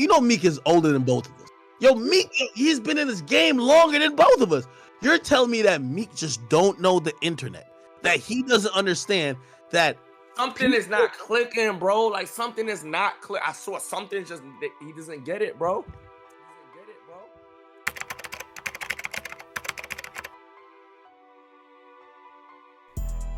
You know Meek is older than both of us. Yo, Meek, he's been in this game longer than both of us. You're telling me that Meek just don't know the internet, that he doesn't understand that something is not clicking, bro. Like something is not click. I swear something just he doesn't get it, bro.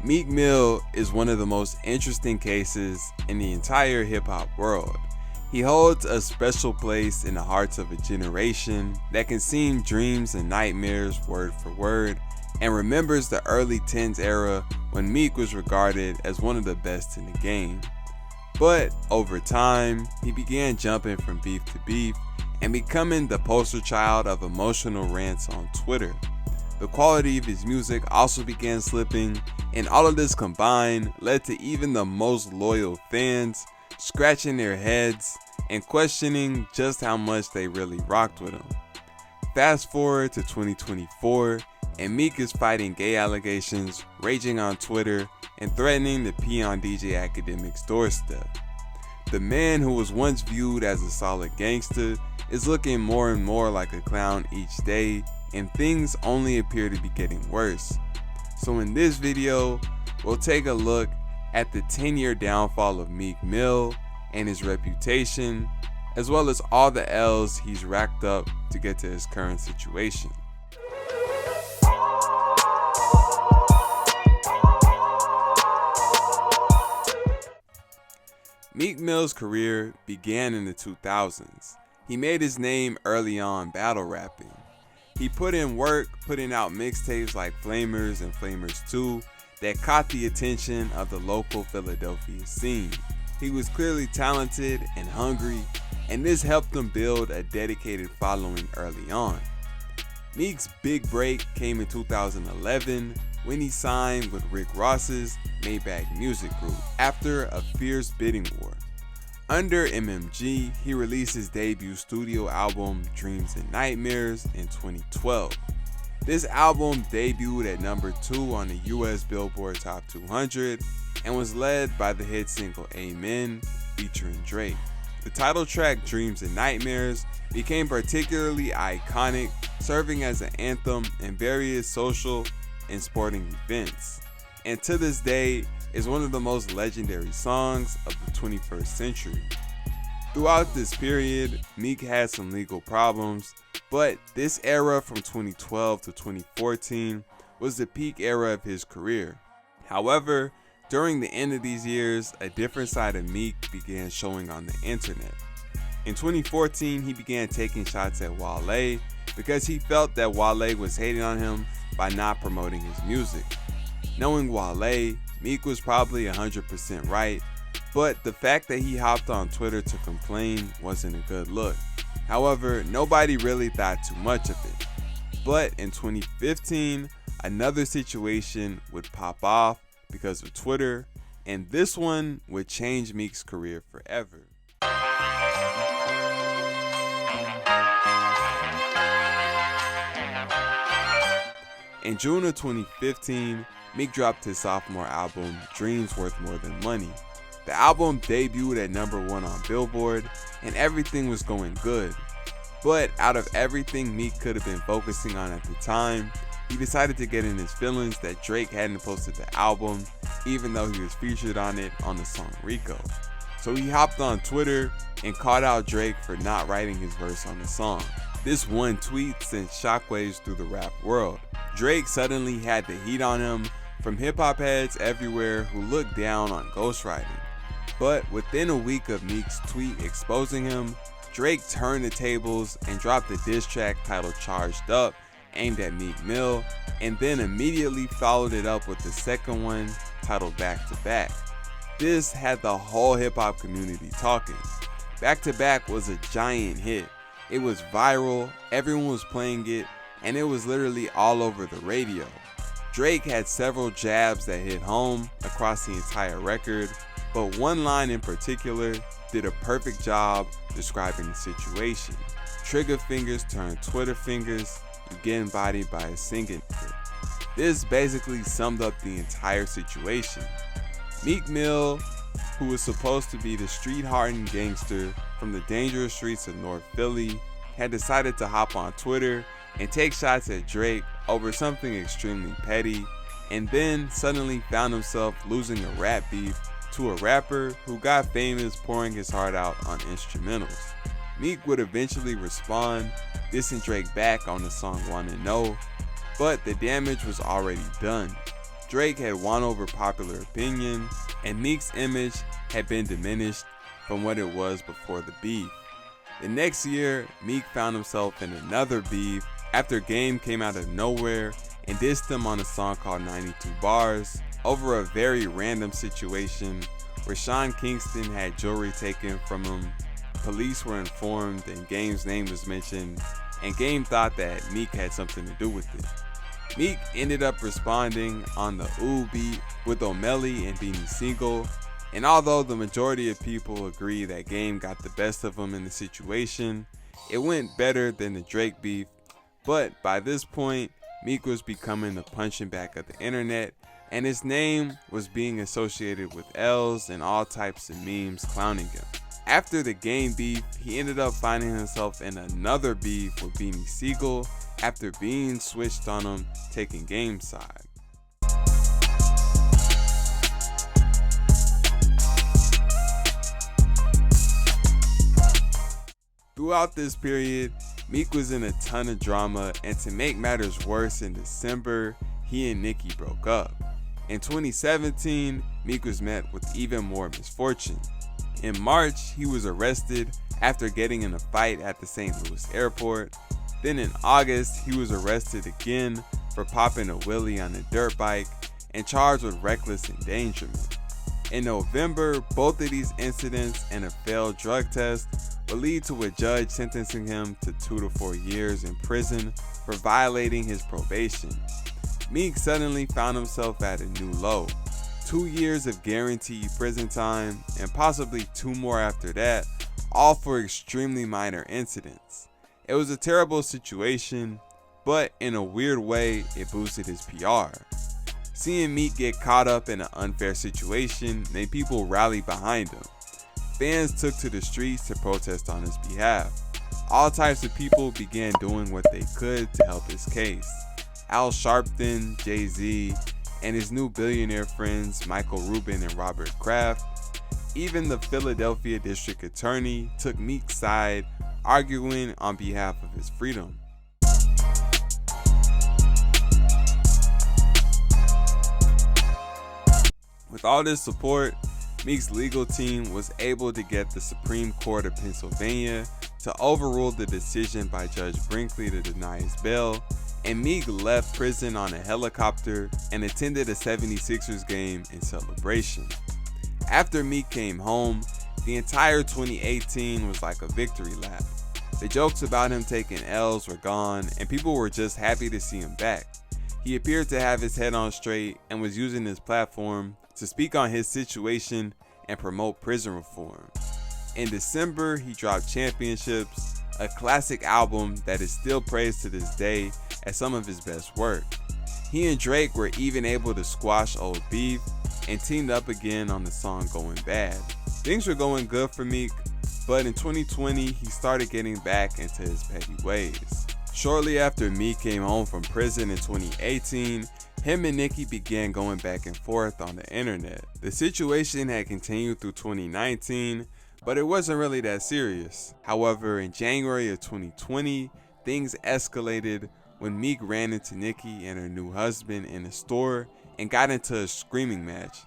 Meek Mill is one of the most interesting cases in the entire hip-hop world. He holds a special place in the hearts of a generation that can sing dreams and nightmares word for word, and remembers the early 10s era when Meek was regarded as one of the best in the game. But over time, he began jumping from beef to beef and becoming the poster child of emotional rants on Twitter. The quality of his music also began slipping, and all of this combined led to even the most loyal fans scratching their heads and questioning just how much they really rocked with him. Fast forward to 2024, and Meek is fighting gay allegations, raging on Twitter, and threatening to pee on DJ Akadmiks' doorstep. The man who was once viewed as a solid gangster is looking more and more like a clown each day, and things only appear to be getting worse. So in this video, we'll take a look at the 10-year downfall of Meek Mill and his reputation, as well as all the L's he's racked up to get to his current situation. Meek Mill's career began in the 2000s. He made his name early on battle rapping. He put in work, putting out mixtapes like Flamers and Flamers 2 that caught the attention of the local Philadelphia scene. He was clearly talented and hungry, and this helped him build a dedicated following early on. Meek's big break came in 2011 when he signed with Rick Ross's Maybach Music Group after a fierce bidding war. Under MMG, he released his debut studio album Dreams and Nightmares in 2012. This album debuted at number 2 on the US Billboard Top 200 and was led by the hit single Amen featuring Drake. The title track Dreams and Nightmares became particularly iconic, serving as an anthem in various social and sporting events, and to this day is one of the most legendary songs of the 21st century. Throughout this period, Meek had some legal problems, but this era from 2012 to 2014 was the peak era of his career. However, during the end of these years, a different side of Meek began showing on the internet. In 2014, he began taking shots at Wale because he felt that Wale was hating on him by not promoting his music. Knowing Wale, Meek was probably 100% right, but the fact that he hopped on Twitter to complain wasn't a good look. However, nobody really thought too much of it. But in 2015, another situation would pop off because of Twitter, and this one would change Meek's career forever. In June of 2015, Meek dropped his sophomore album, Dreams Worth More Than Money. The album debuted at number 1 on Billboard, and everything was going good. But out of everything Meek could have been focusing on at the time, he decided to get in his feelings that Drake hadn't posted the album, even though he was featured on it on the song Rico. So he hopped on Twitter and called out Drake for not writing his verse on the song. This one tweet sent shockwaves through the rap world. Drake suddenly had the heat on him from hip-hop heads everywhere who looked down on ghostwriting. But within a week of Meek's tweet exposing him, Drake turned the tables and dropped a diss track titled Charged Up, aimed at Meek Mill, and then immediately followed it up with the second one titled Back to Back. This had the whole hip-hop community talking. Back to Back was a giant hit. It was viral, everyone was playing it, and it was literally all over the radio. Drake had several jabs that hit home across the entire record, but one line in particular did a perfect job describing the situation. Trigger fingers turn Twitter fingers, you getting bodied by a singing hit. This basically summed up the entire situation. Meek Mill who was supposed to be the street-hardened gangster from the dangerous streets of North Philly, had decided to hop on Twitter and take shots at Drake over something extremely petty, and then suddenly found himself losing a rap beef to a rapper who got famous pouring his heart out on instrumentals. Meek would eventually respond, dissing Drake back on the song Wanna Know, but the damage was already done. Drake had won over popular opinion, and Meek's image had been diminished from what it was before the beef. The next year, Meek found himself in another beef after Game came out of nowhere and dissed him on a song called 92 Bars over a very random situation where Sean Kingston had jewelry taken from him. Police were informed and Game's name was mentioned, and Game thought that Meek had something to do with it. Meek ended up responding on the Ooh beat with O'Malley and Beanie Siegel, and although the majority of people agree that Game got the best of him in the situation, it went better than the Drake beef, but by this point, Meek was becoming the punching bag of the internet, and his name was being associated with L's and all types of memes clowning him. After the Game beef, he ended up finding himself in another beef with Beanie Siegel after being switched on him, taking Game's side. Throughout this period, Meek was in a ton of drama, and to make matters worse, in December, he and Nicki broke up. In 2017, Meek was met with even more misfortune. In March, he was arrested after getting in a fight at the St. Louis airport. Then in August, he was arrested again for popping a wheelie on a dirt bike and charged with reckless endangerment. In November, both of these incidents and a failed drug test will lead to a judge sentencing him to 2 to 4 years in prison for violating his probation. Meek suddenly found himself at a new low. 2 years of guaranteed prison time and possibly 2 more after that, all for extremely minor incidents. It was a terrible situation, but in a weird way, it boosted his PR. Seeing Meek get caught up in an unfair situation made people rally behind him. Fans took to the streets to protest on his behalf. All types of people began doing what they could to help his case. Al Sharpton, Jay-Z, and his new billionaire friends Michael Rubin and Robert Kraft. Even the Philadelphia district attorney took Meek's side, arguing on behalf of his freedom. With all this support, Meek's legal team was able to get the Supreme Court of Pennsylvania to overrule the decision by Judge Brinkley to deny his bail, and Meek left prison on a helicopter and attended a 76ers game in celebration. After Meek came home, the entire 2018 was like a victory lap. The jokes about him taking L's were gone, and people were just happy to see him back. He appeared to have his head on straight and was using his platform to speak on his situation and promote prison reform. In December, he dropped Championships, a classic album that is still praised to this day as some of his best work. He and Drake were even able to squash old beef and teamed up again on the song Going Bad. Things were going good for Meek, but in 2020, he started getting back into his petty ways. Shortly after Meek came home from prison in 2018, him and Nicki began going back and forth on the internet. The situation had continued through 2019, but it wasn't really that serious. However, in January of 2020, things escalated when Meek ran into Nicki and her new husband in a store and got into a screaming match.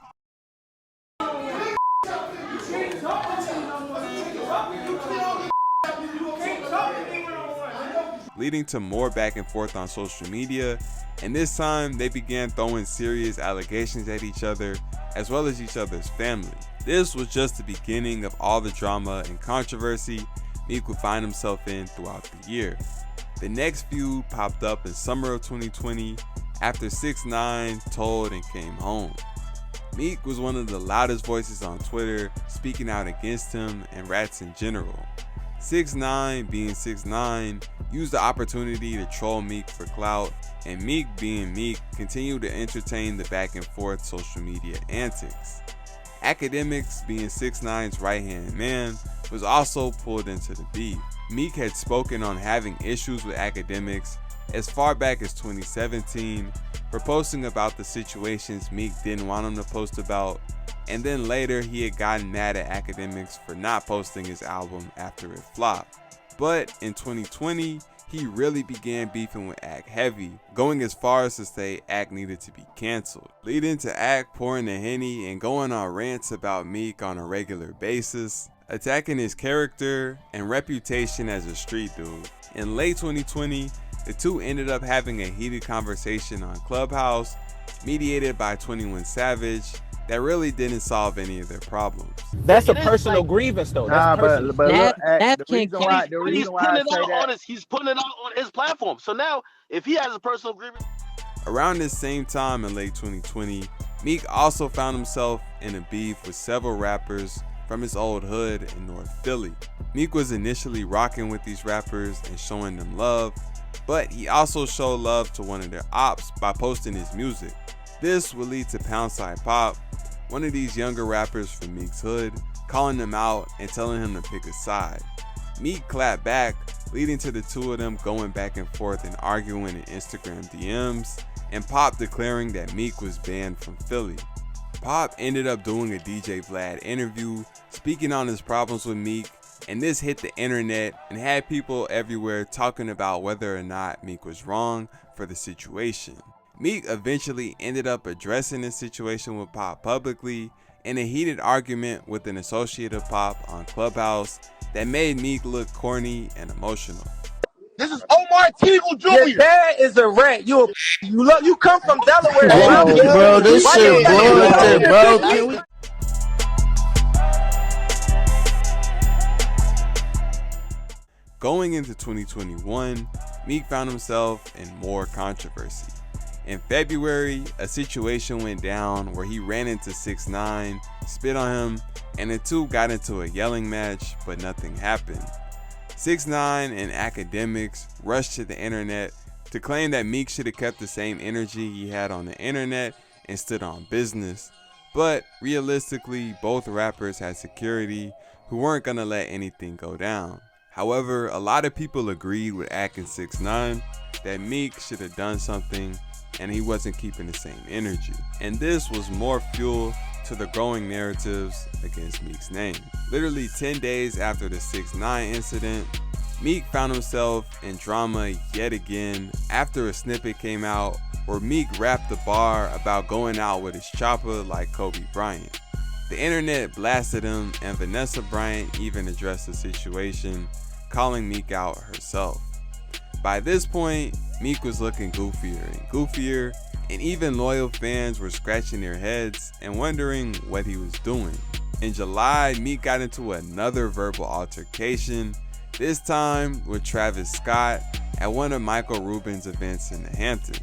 Leading to more back and forth on social media, and this time they began throwing serious allegations at each other as well as each other's family. This was just the beginning of all the drama and controversy Meek would find himself in throughout the year. The next feud popped up in summer of 2020 after 6ix9ine told and came home. Meek was one of the loudest voices on Twitter, speaking out against him and rats in general. 6ix9ine, being 6ix9ine, used the opportunity to troll Meek for clout, and Meek, being Meek, continued to entertain the back and forth social media antics. Akadmiks, being 6ix9ine's right-hand man, was also pulled into the beef. Meek had spoken on having issues with Akadmiks as far back as 2017, for posting about the situations Meek didn't want him to post about, and then later he had gotten mad at Akadmiks for not posting his album after it flopped. But in 2020, he really began beefing with Ak heavy, going as far as to say Ak needed to be canceled, leading to Ak pouring the Henny and going on rants about Meek on a regular basis, attacking his character and reputation as a street dude. In late 2020, the two ended up having a heated conversation on Clubhouse, mediated by 21 Savage, that really didn't solve any of their problems. That's a personal grievance, though. Nah, That's but look, Nav the reason why I say that, he's putting it out on his platform. So now, if he has a personal grievance. Around this same time in late 2020, Meek also found himself in a beef with several rappers from his old hood in North Philly. Meek was initially rocking with these rappers and showing them love, but he also showed love to one of their ops by posting his music. This would lead to Poundside Pop, one of these younger rappers from Meek's hood, calling him out and telling him to pick a side. Meek clapped back, leading to the two of them going back and forth and arguing in Instagram DMs, and Pop declaring that Meek was banned from Philly. Pop ended up doing a DJ Vlad interview, speaking on his problems with Meek, and this hit the internet and had people everywhere talking about whether or not Meek was wrong for the situation. Meek eventually ended up addressing the situation with Pop publicly in a heated argument with an associate of Pop on Clubhouse that made Meek look corny and emotional. This is Omar Teagle Jr. Your dad is a rat. You come from Delaware. bro, this shit bullshit, bro. Going into 2021, Meek found himself in more controversy. In February, a situation went down where he ran into 6ix9ine, spit on him, and the two got into a yelling match, but nothing happened. 6ix9ine and Akadmiks rushed to the internet to claim that Meek should have kept the same energy he had on the internet and stood on business. But realistically, both rappers had security who weren't gonna let anything go down. However, a lot of people agreed with Ak and 6ix9ine that Meek should have done something and he wasn't keeping the same energy. And this was more fuel to the growing narratives against Meek's name. Literally 10 days after the 6ix9ine incident, Meek found himself in drama yet again after a snippet came out where Meek rapped the bar about going out with his chopper like Kobe Bryant. The internet blasted him, and Vanessa Bryant even addressed the situation, calling Meek out herself. By this point, Meek was looking goofier and goofier, and even loyal fans were scratching their heads and wondering what he was doing. In July, Meek got into another verbal altercation, this time with Travis Scott at one of Michael Rubin's events in the Hamptons.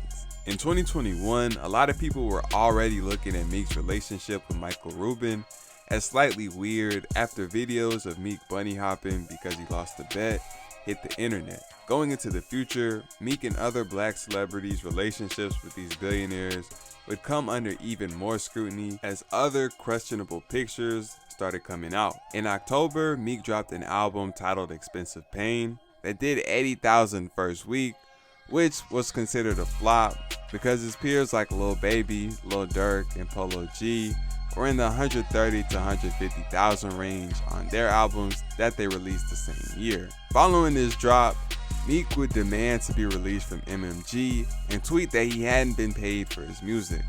In 2021, a lot of people were already looking at Meek's relationship with Michael Rubin as slightly weird after videos of Meek bunny hopping because he lost a bet hit the internet. Going into the future, Meek and other black celebrities' relationships with these billionaires would come under even more scrutiny as other questionable pictures started coming out. In October, Meek dropped an album titled Expensive Pain that did 80,000 first week, which was considered a flop because his peers like Lil Baby, Lil Durk, and Polo G were in the 130 to 150,000 range on their albums that they released the same year. Following this drop, Meek would demand to be released from MMG and tweet that he hadn't been paid for his music,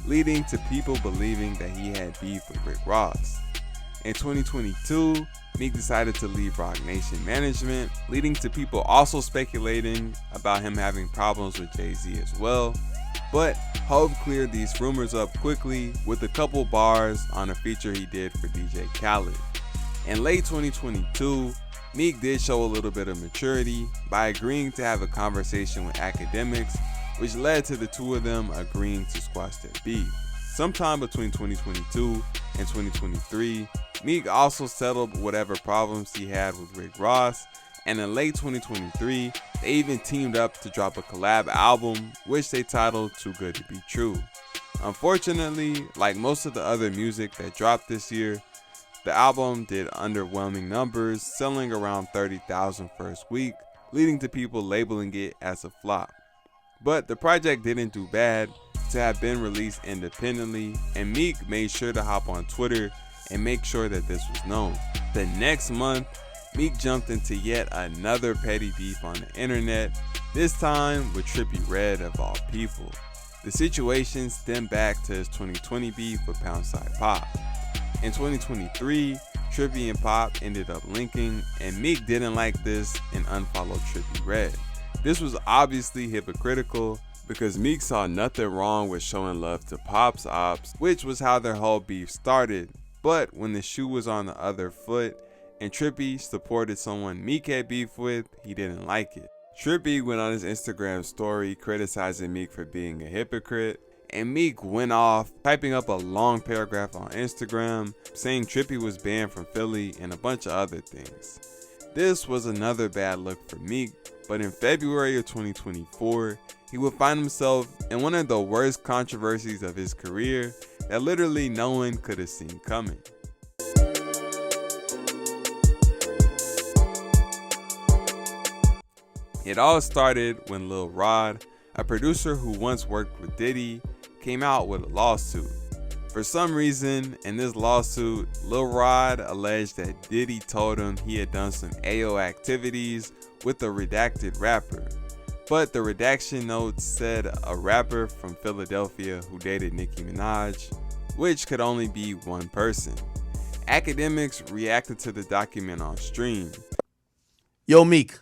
leading to people believing that he had beef with Rick Ross. In 2022, Meek decided to leave Roc Nation management, leading to people also speculating about him having problems with Jay-Z as well. But Hov cleared these rumors up quickly with a couple bars on a feature he did for DJ Khaled. In late 2022, Meek did show a little bit of maturity by agreeing to have a conversation with Akadmiks, which led to the two of them agreeing to squash their beef. Sometime between 2022 and 2023, Meek also settled whatever problems he had with Rick Ross, and in late 2023, they even teamed up to drop a collab album, which they titled Too Good to Be True. Unfortunately, like most of the other music that dropped this year, the album did underwhelming numbers, selling around 30,000 first week, leading to people labeling it as a flop. But the project didn't do bad to have been released independently, and Meek made sure to hop on Twitter and make sure that this was known. The next month, Meek jumped into yet another petty beef on the internet, this time with Trippie Redd of all people. The situation stemmed back to his 2020 beef with Poundside Pop. In 2023, Trippie and Pop ended up linking, and Meek didn't like this and unfollowed Trippie Redd. This was obviously hypocritical because Meek saw nothing wrong with showing love to Pop's ops, which was how their whole beef started. But when the shoe was on the other foot and Trippie supported someone Meek had beef with, he didn't like it. Trippie went on his Instagram story criticizing Meek for being a hypocrite, and Meek went off, typing up a long paragraph on Instagram saying Trippie was banned from Philly and a bunch of other things. This was another bad look for Meek, but in February of 2024, he would find himself in one of the worst controversies of his career that literally no one could have seen coming. It all started when Lil Rod, a producer who once worked with Diddy, came out with a lawsuit. For some reason, in this lawsuit, Lil Rod alleged that Diddy told him he had done some AO activities with a redacted rapper. But the redaction notes said a rapper from Philadelphia who dated Nicki Minaj, which could only be one person. Akadmiks reacted to the document on stream. Yo, Meek,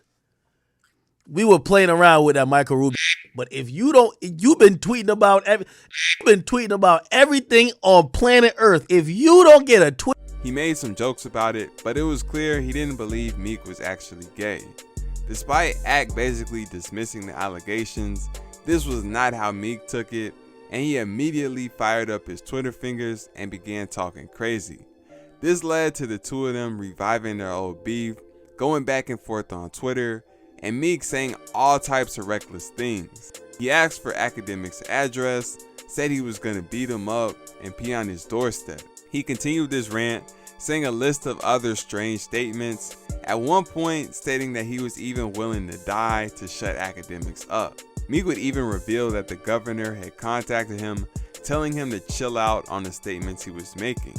we were playing around with that Michael Rubin, but if you don't, you've been tweeting about everything on planet Earth. If you don't get a tweet, he made some jokes about it, but it was clear he didn't believe Meek was actually gay. Despite Ak basically dismissing the allegations, this was not how Meek took it, and he immediately fired up his Twitter fingers and began talking crazy. This led to the two of them reviving their old beef, going back and forth on Twitter, and Meek saying all types of reckless things. He asked for Akadmiks' address, said he was gonna beat him up and pee on his doorstep. He continued this rant, saying a list of other strange statements, at one point stating that he was even willing to die to shut Akadmiks up. Meek would even reveal that the governor had contacted him, telling him to chill out on the statements he was making.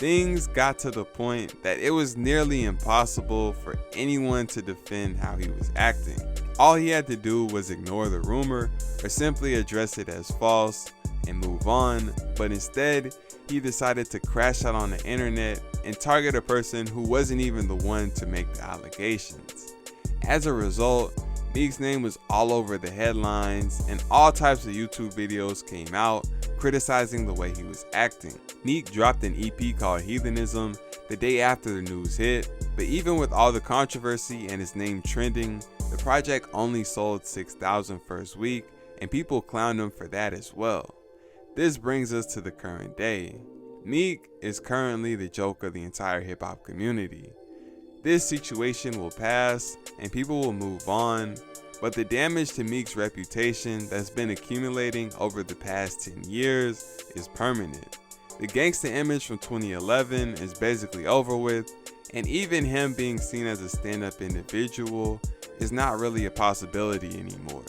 Things got to the point that it was nearly impossible for anyone to defend how he was acting. All he had to do was ignore the rumor or simply address it as false and move on, but instead he decided to crash out on the internet and target a person who wasn't even the one to make the allegations. As a result, Meek's name was all over the headlines and all types of YouTube videos came out criticizing the way he was acting. Meek dropped an EP called Heathenism the day after the news hit, but even with all the controversy and his name trending, the project only sold 6,000 first week, and people clowned him for that as well. This brings us to the current day. Meek is currently the joke of the entire hip-hop community. This situation will pass and people will move on, but the damage to Meek's reputation that's been accumulating over the past 10 years is permanent. The gangsta image from 2011 is basically over with, and even him being seen as a stand-up individual is not really a possibility anymore.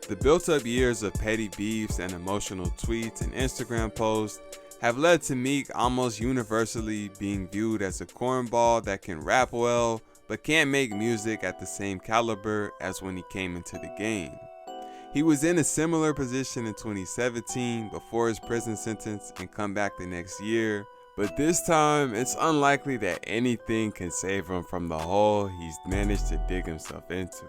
The built-up years of petty beefs and emotional tweets and Instagram posts have led to Meek almost universally being viewed as a cornball that can rap well but can't make music at the same caliber as when he came into the game. He was in a similar position in 2017 before his prison sentence and come back the next year, but this time it's unlikely that anything can save him from the hole he's managed to dig himself into.